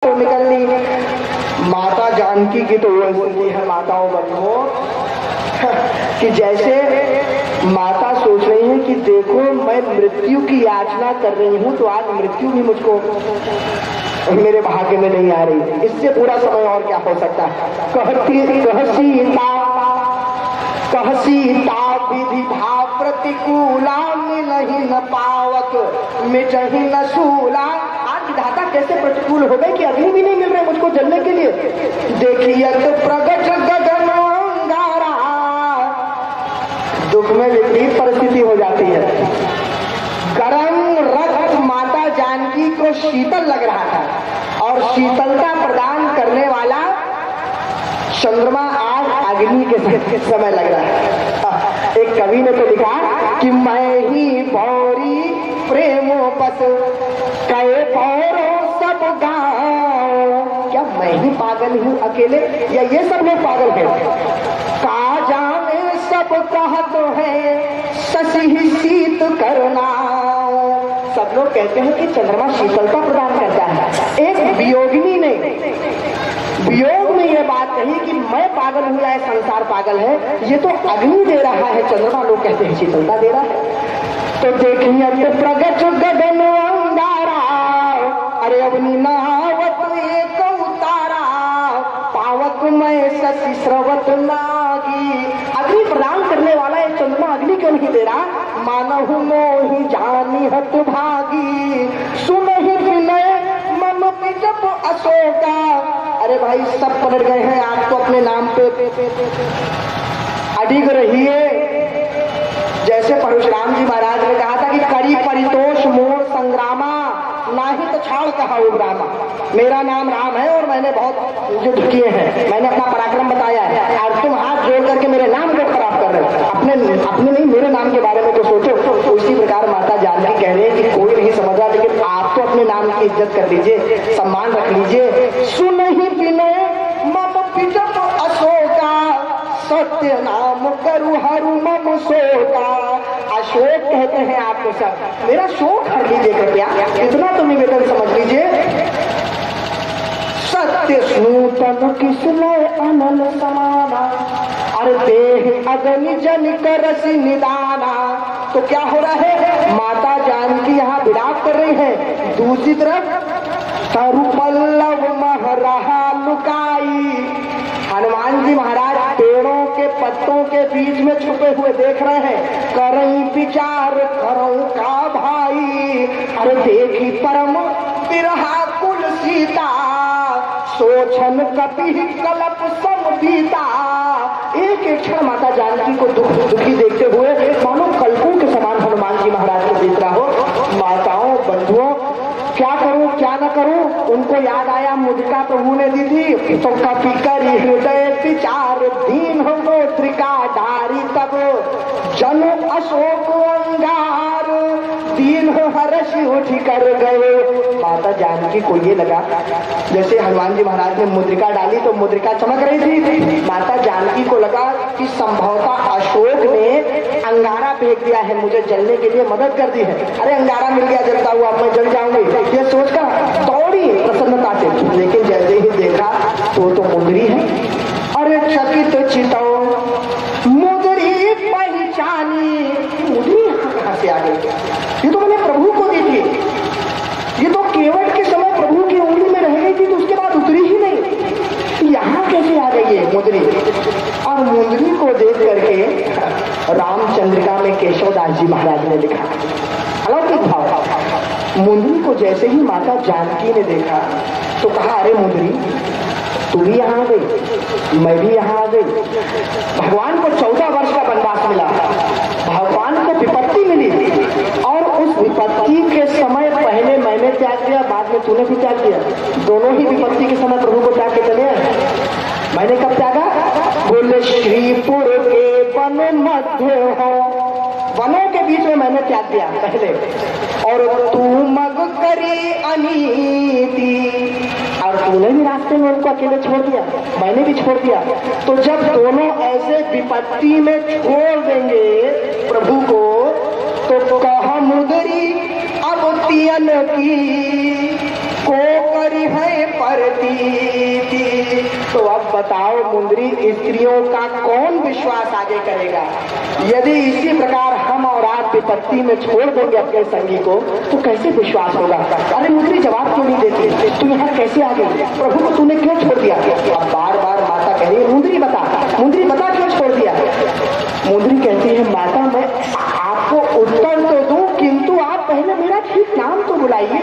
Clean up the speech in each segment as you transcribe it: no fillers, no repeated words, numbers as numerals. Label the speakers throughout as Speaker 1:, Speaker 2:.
Speaker 1: तो निकल ली। माता जानकी की तो वो स्थिति है माताओं बहनों कि जैसे माता सोच रही है कि देखो मैं मृत्यु की याचना कर रही हूँ तो आज मृत्यु भी मुझको मेरे भाग्य में नहीं आ रही, इससे पूरा समय और क्या हो सकता है। कहसीता विधि भाव प्रतिकूला मिलहि न पावक मिटहि न शूला। आज विधाता कैसे प्रतिकूल हो गए कि अग्नि भी नहीं मिल रहे मुझको जलने के लिए। देखिए तो प्रगट गगन अंगारा, दुख में विपरीत परिस्थिति हो जाती है। गरम रक्त माता जानकी को शीतल लग रहा था और शीतलता प्रदान करने वाला चंद्रमा आज अग्नि के समय लग रहा है। एक कवि ने तो लिखा कि मैं ही पौरी प्रेमो पस कहे पौरो सब गाँव। क्या मैं ही पागल हूँ अकेले या ये सब लोग पागल हैं? का जाने सब कहत है शशि ही शीत करना। सब लोग कहते हैं कि चंद्रमा शीतलता प्रदान करता है। एक वियोगिनी ने वियोग में ये बात कही कि मैं पागल हूँ या संसार पागल है, ये तो अग्नि दे रहा है, चंद्रमा लोग कहते हैं शीतलता दे रहा है। तो देखिए तो प्रगट गगन अंगारा, अरे अग्नि नावत एक उतारा, पावक में शशि स्रवत नागी। अग्नि प्रदान करने वाला ये चंद्रमा अग्नि क्यों नहीं दे रहा? मानहु मोहि जानी हत भागी, सुनहि विनय मम पिटप अशोका। अरे भाई सब पलट गए हैं, आप तो अपने नाम पे अडिग रहिए। जैसे परशुराम जी महाराज ने कहा था कि करी परितोष मोर संग्रामा, ना ही तो छाड़ कहा उग्रामा। मेरा नाम राम है और मैंने बहुत युद्ध किए हैं, मैंने अपना पराक्रम बताया है, और तुम हाथ जोड़ करके मेरे नाम को खराब कर रहे हो। अपने नहीं मेरे नाम के बारे में तो सोचो। तो इसी प्रकार माता जानकी कह रहे हैं कि कोई नहीं समझा, लेकिन आप तो अपने नाम की इज्जत कर लीजिए, सम्मान रख लीजिए। सुनहि विनय मम पिटप अशोका, सत्य नाम करु हरु मम शोका। अशोक कहते हैं आपको सब, मेरा शोक हर लीजिए कृपया, इतना तो निवेदन समझ लीजिए। सत्य स्नूतन किसलय अनल समाना, अरे देह अग्नि जन करसी निदाना। तो क्या हो रहा है? माता जानकी यहाँ विलाप कर रही है, दूसरी तरफ तरु पल्लव महरहा लुकाई। हनुमान जी महाराज पेड़ों के पत्तों के बीच में छुपे हुए देख रहे हैं। करई विचार करऊं का भाई, अरे देखी परम बिरहा कुल सीता, सोचन कपि कलप समबीता। एक एक क्षण माता जानकी को दुखी देखते हुए मानो कल्पों के समान हनुमान जी महाराज को देख रहा हो। माताओं बंधुओं, क्या करूं क्या न करूं? उनको याद आया मुद्रिका प्रभु ने दी थी, तो कपि करी हृदय विचार दीन हो मोत्रिका धारी, तब जन अशोक अंगार दीन हो हर्षि उठ कर गए। माता जानकी को ये लगा जैसे हनुमान जी महाराज ने मुद्रिका डाली तो मुद्रिका चमक रही थी। माता जानकी को लगा कि संभवतः अशोक ने अंगारा फेंक दिया है, मुझे जलने के लिए मदद कर दी है। अरे अंगारा मिल गया जलता हुआ, अब मैं जल जाऊंगी, ये सोचकर दौड़ी प्रसन्नता से। लेकिन जैसे ही देखा तो मुंदरी है। अरे चकित चितो मुंदरी पहचानी, मुंदरी यहाँ कहाँ से आ गई? ये तो मैंने प्रभु को दी थी, ये तो केवट के समय प्रभु की उंगली में रह गई थी, तो उसके बाद उतरी ही नहीं, यहाँ कैसे आ गई है मुंदरी? और मुंदरी को देख करके रामचंद्रिका में केशवदास जी महाराज ने लिखा अलौकिक भाव। मुंदरी को जैसे ही माता जानकी ने देखा तो कहा, अरे मुंदरी तू भी यहाँ आ गई, मैं भी यहाँ आ गई। भगवान को 14 वर्ष का वनवास मिला, भगवान को विपत्ति मिली, और उस विपत्ति के समय पहले मैंने त्याग दिया, बाद में तूने भी त्याग दिया। दोनों ही विपत्ति के समय प्रभु को त्याग के चले आए। मैंने कब त्यागा? बोले श्रीपुर के वन मध्य हो, वनों के बीच में मैंने त्याग दिया पहले, और तू मग करी अनीति, और तूने भी रास्ते में उनको अकेले छोड़ दिया, मैंने भी छोड़ दिया। तो जब दोनों ऐसे विपत्ति में छोड़ देंगे प्रभु को, तो कहा मुदरी अब तियन की को करी है प्रतीति। तो अब बताओ मुंदरी, स्त्रियों का कौन विश्वास आगे करेगा? यदि इसी प्रकार हम और आप विपत्ति में छोड़ देंगे अपने संगी को तो कैसे विश्वास होगा? अरे मुंदरी जवाब क्यों नहीं देती? तू यहाँ कैसे आ गई? प्रभु को तूने क्यों छोड़ दिया? अब बार बार माता कह रही है मुंदरी बता क्यों छोड़ दिया? मुंदरी कहती है माता मैं आपको उत्तर तो दूं, किंतु आप पहले मेरा ठीक नाम तो बुलाइए,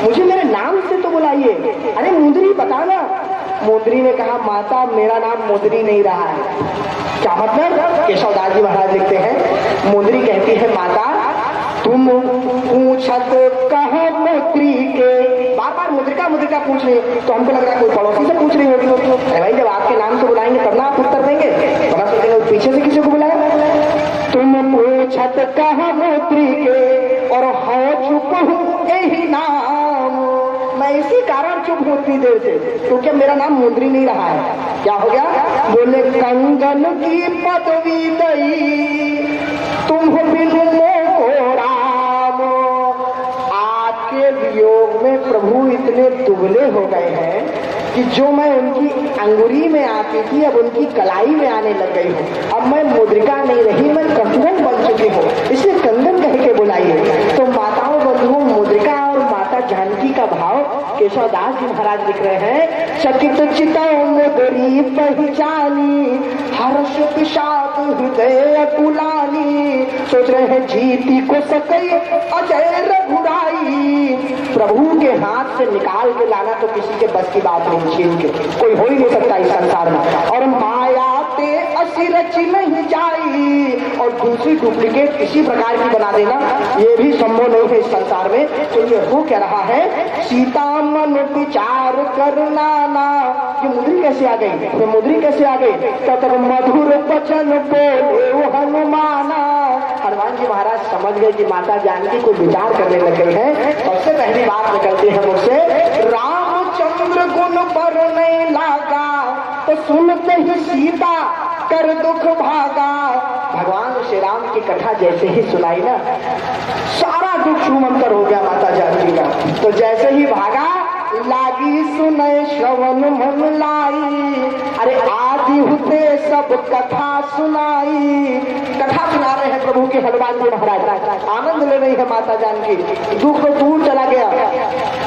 Speaker 1: मुझे मेरे नाम से तो बुलाइए। अरे मुंदरी बता ना। मुंदरी ने कहा माता मेरा नाम मुंदरी नहीं रहा है। क्या मतलब? केशवदास जी महाराज लिखते हैं, मुंदरी कहती है माता तुम पूछत कहो मुद्री के, बार बार मुद्रिका पूछ रही है, तो हमको लग रहा है कोई पड़ोसी से पूछ रही होगी। भाई जब आपके नाम से बुलाएंगे तब ना आप उत्तर देंगे, बड़ा सोचेंगे पीछे से किसी को बुलाया। तुम पूछत कहो मुद्री के और हो चुप हूँ यही नाम, मैं इसी कारण चुप हूँ इतनी देर से, क्योंकि मेरा नाम मुंदरी नहीं रहा है। क्या हो गया? बोले कंगन की पदवी दई तुम बिनु राम। आपके वियोग में प्रभु इतने दुबले हो गए हैं कि जो मैं उनकी अंगुरी में आती थी अब उनकी कलाई में आने लग गई हूँ। अब मैं मुद्रिका नहीं रही, मैं कंगन बन चुकी हूँ, इसलिए कंगन कह के बुलाइए। तो माताओं बंधुओं, मुद्रिका और माता जानकी का भाव केशवदास जी महाराज लिख रहे हैं। चकित चितौ मुदरी पहचानी हर्ष विषाद हृदय कुलानी, सोच रहे हैं जीती को सकई अजय रघुराई। प्रभु के हाथ से निकाल के लाना तो किसी के बस की बात नहीं, छीन के कोई हो ही नहीं सकता इस संसार में। और माया ते असी रची नहीं जाई, और दूसरी डुप्लीकेट किसी प्रकार की बना देना ये भी संभव नहीं है इस संसार में। तो ये हो क्या रहा है? सीता मन विचार करना ना। ये मुद्री कैसे आ गई? ये मुद्री कैसे आ गई? तब मधुर वचन बोले हनुमाना। हनुमान जी महाराज समझ गए कि माता जानकी को विचार करने लग गई है। सबसे पहली बात निकलती है मुझसे, रामचंद्र गुण पर नहीं लागा तो सुनते ही सीता कर दुख भागा। भगवान श्री राम की कथा जैसे ही सुनाई ना, सारा दुख छूमंतर हो गया माता जानकी का। तो जैसे ही भागा लागी सुनय श्रवण मन लाई। अरे आदि होते सब कथा सुनाई। कथा सुना रहे हैं प्रभु के हनुमान जी महाराज, आनंद ले रही है माता जानकी, दुख तो दूर चला गया।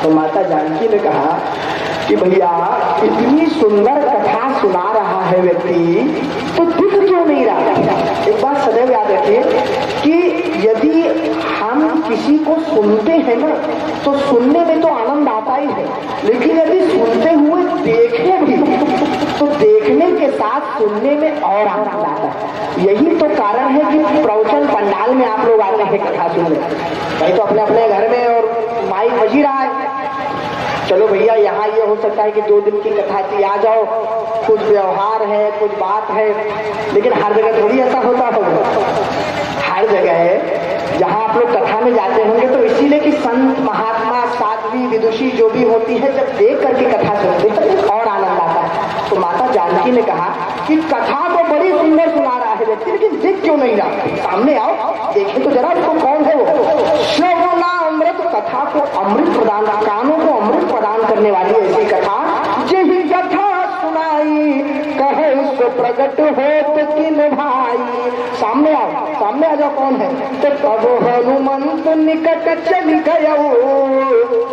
Speaker 1: तो माता जानकी ने कहा कि भैया इतनी सुंदर कथा सुना रहा है व्यक्ति तो दुख क्यों नहीं रहा? एक बात सदैव याद रखिए कि यदि हम किसी को सुनते हैं ना तो सुनने में तो आनंद आता ही है, लेकिन यदि सुनते हुए देखें भी तो देखने के साथ सुनने में और आनंद आता है। यही तो कारण है कि प्रवचन पंडाल में आप लोग आते हैं कथा सुनने। भाई तो अपने अपने घर में और माइक बजी रहा है, चलो भैया यहाँ ये हो सकता है कि 2 दिन की कथा थी, आ जाओ, कुछ व्यवहार है कुछ बात है, लेकिन हर जगह थोड़ी ऐसा होता होगा। हर जगह है जहाँ आप लोग कथा में जाते होंगे तो इसीलिए कि संत महात्मा साध्वी विदुषी जो भी होती है जब देख करके कथा सुनते हैं और आनंद आता है। तो माता जानकी ने कहा कि कथा तो बड़ी सुंदर सुना रहा है व्यक्ति, लेकिन दिख क्यों नहीं रहा? सामने आओ देखें तो जरा उसको कौन है वो। श्रवणा अमृत, कथा को अमृत प्रदान, कानों को अमृत प्रदान करने वाली ऐसी कथा। यही कथा सुनाई कहे सो प्रगट हो तो किन भाई। सामने आओ, सामने आ जाओ कौन है? तो तब हनुमंत निकट चली गयो।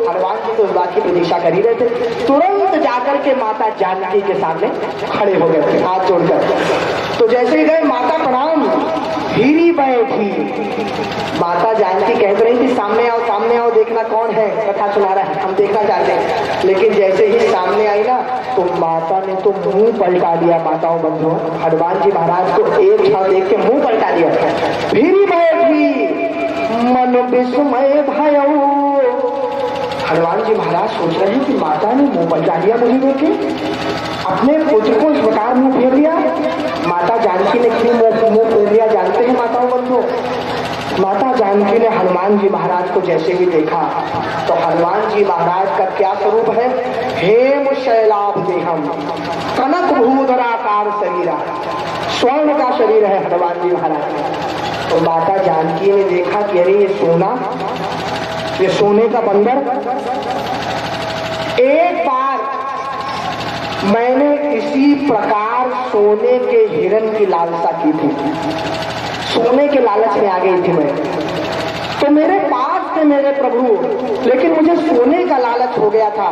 Speaker 1: हनुमान जी तो इस बात की प्रतीक्षा कर ही रहे थे, तुरंत जाकर के माता जानकी के सामने खड़े हो गए हाथ जोड़कर। तो जैसे ही गए माता प्रणाम, हीरी बैठी। माता जानकी कह रही थी सामने आओ देखना कौन है, कथा सुना रहा है, हम देखना चाहते हैं। लेकिन जैसे ही सामने आई ना तो माता ने तो मुंह पलटा दिया। माताओं बंधुओं, हनुमान जी महाराज को एक क्षण देख के मुंह पलटा दिया। हीरी बैठी मन विस्मय भयऊ। हनुमान जी महाराज सोच रहे हैं कि माता ने मुंह पलटा दिया मुझे देख के, अपने पुत्र को इस प्रकार मुंह फेर दिया। माता जानकी ने क्यों मुंह फेर दिया जानते हैं माताओं बंधुओं? माता जानकी ने हनुमान जी महाराज को जैसे भी देखा तो हनुमान जी महाराज का क्या स्वरूप है? हेम शैलाभ देहम कनक भूधराकार शरीर, स्वर्ण का शरीर है हनुमान जी महाराज। तो माता जानकी ने देखा कि अरे ये सोना, ये सोने का बंदर। एक बार मैंने इसी प्रकार सोने के हिरण की लालसा की थी, सोने के लालच में आ गई थी मैं। तो मेरे पास थे मेरे प्रभु, लेकिन मुझे सोने का लालच हो गया था।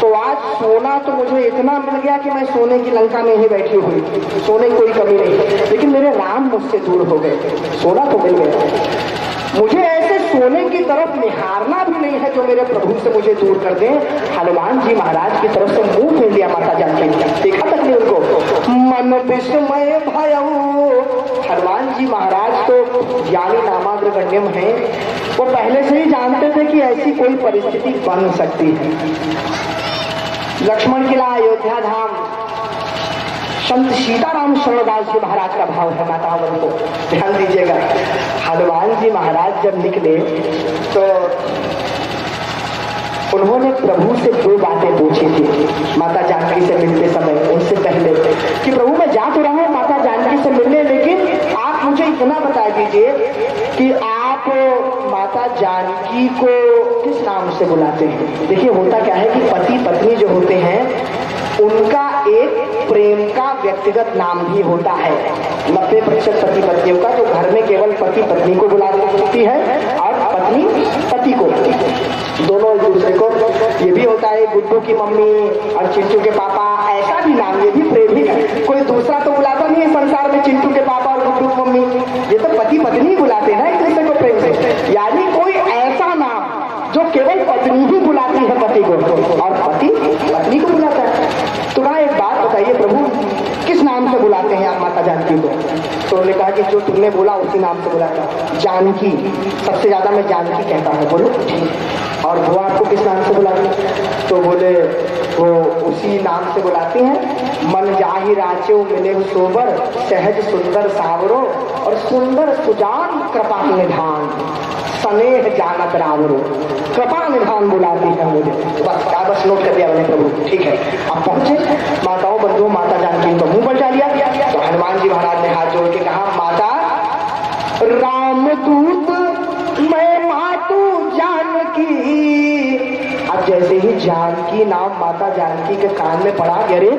Speaker 1: तो आज सोना तो मुझे इतना मिल गया कि मैं सोने की लंका में ही बैठी हुई, सोने की कोई कमी नहीं, लेकिन मेरे राम मुझसे दूर हो गए। सोना तो मिल गया, मुझे ऐसे सोने की तरफ निहारना भी नहीं है जो मेरे प्रभु से मुझे दूर कर दें। हनुमान जी महाराज की तरफ से मुंह फेर लिया माता जानकी ने, देखा तक नहीं उनको। मन विस्मय भयऊ, हनुमान जी महाराज तो ज्ञानी नामाग्र गण्यम है, वो पहले से ही जानते थे कि ऐसी कोई परिस्थिति बन सकती है। लक्ष्मण किला, अयोध्या धाम, संत सीताराम शरणदास जी महाराज का भाव है माताओं को, ध्यान दीजिएगा। हनुमान जी महाराज जब निकले तो उन्होंने प्रभु से दो बातें पूछी थी माता जानकी से मिलते समय, उनसे पहले कि प्रभु मैं जा तो रहा हूं माता जानकी से मिलने, लेकिन आप मुझे इतना बता दीजिए कि आप माता जानकी को किस नाम से बुलाते हैं। देखिए होता क्या है कि पति पत्नी जो होते हैं उनका एक प्रेम का व्यक्तिगत नाम भी होता है। 90% पति पत्नियों का जो घर में केवल पति पत्नी को बुलाती है और पत्नी पति को, दोनों एक दूसरे को। ये भी होता है गुड्डू की मम्मी और चिंटू के पापा, ऐसा भी नाम, ये भी प्रेम ही है। कोई दूसरा तो बुलाता नहीं है संसार में चिंटू के पापा और गुड्डू की मम्मी, ये तो पति पत्नी बुलाते हैं एक दूसरे को प्रेम से। यानी कोई ऐसा नाम जो केवल पत्नी ही बुलाती है पति को और पति पत्नी को बुलाता है। तो ना एक बात बताइए प्रभु किस नाम से बुलाते हैं आप माता जानकी को? तो उन्होंने कहा कि जो तुमने बोला उसी नाम से बुलाता, जानकी, सबसे ज्यादा मैं जानकी कहता हूँ। बोलो और वो आपको किस नाम से बुलाती? तो बोले वो उसी नाम से बुलाती हैं, मन जाहि राचो मिले सोबर, सहज सुंदर सावरो और सुंदर सुजान कृपा निधान, स्नेह जानत रावरो, कृपा निधान बुलाती है मुझे। बस नोट कर दिया मैंने प्रभु, ठीक है। अब पहुंचे माताओं बंधुओं, माता जानकी को मुंह पलटा लिया। तो हनुमान जी महाराज ने हाथ जोड़ के कहा, माता रामदूत मैं मातू जानकी। अब जैसे ही जानकी नाम माता जानकी के कान में पड़ा, अरे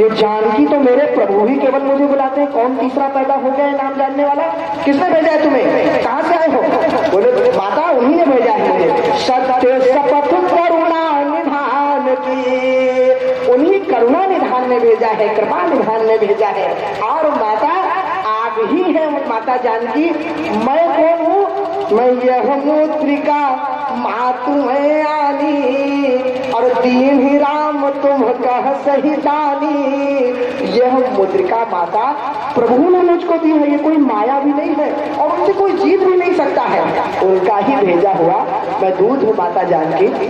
Speaker 1: ये जानकी तो मेरे प्रभु ही केवल मुझे बुलाते हैं, कौन तीसरा पैदा हो गया है नाम जानने वाला? किसने भेजा है तुम्हें, कहां से आए हो? बोले माता उन्हीं ने भेजा है मुझे। सत्य शपथ करुणा निधान की, उन्हीं करुणा निधान ने भेजा है, कृपा निधान ने भेजा है। और माता आप ही है माता जानकी। मैं कौन हूँ? मैं यह मुद्रिका मातु है आनी, और दीन ही राम तुम कह सही दानी। यह मुद्रिका माता प्रभु ने मुझको दी है, ये कोई माया भी नहीं है और उनसे कोई जीत भी नहीं सकता है, उनका ही भेजा हुआ मैं दूध हूँ माता जानकी।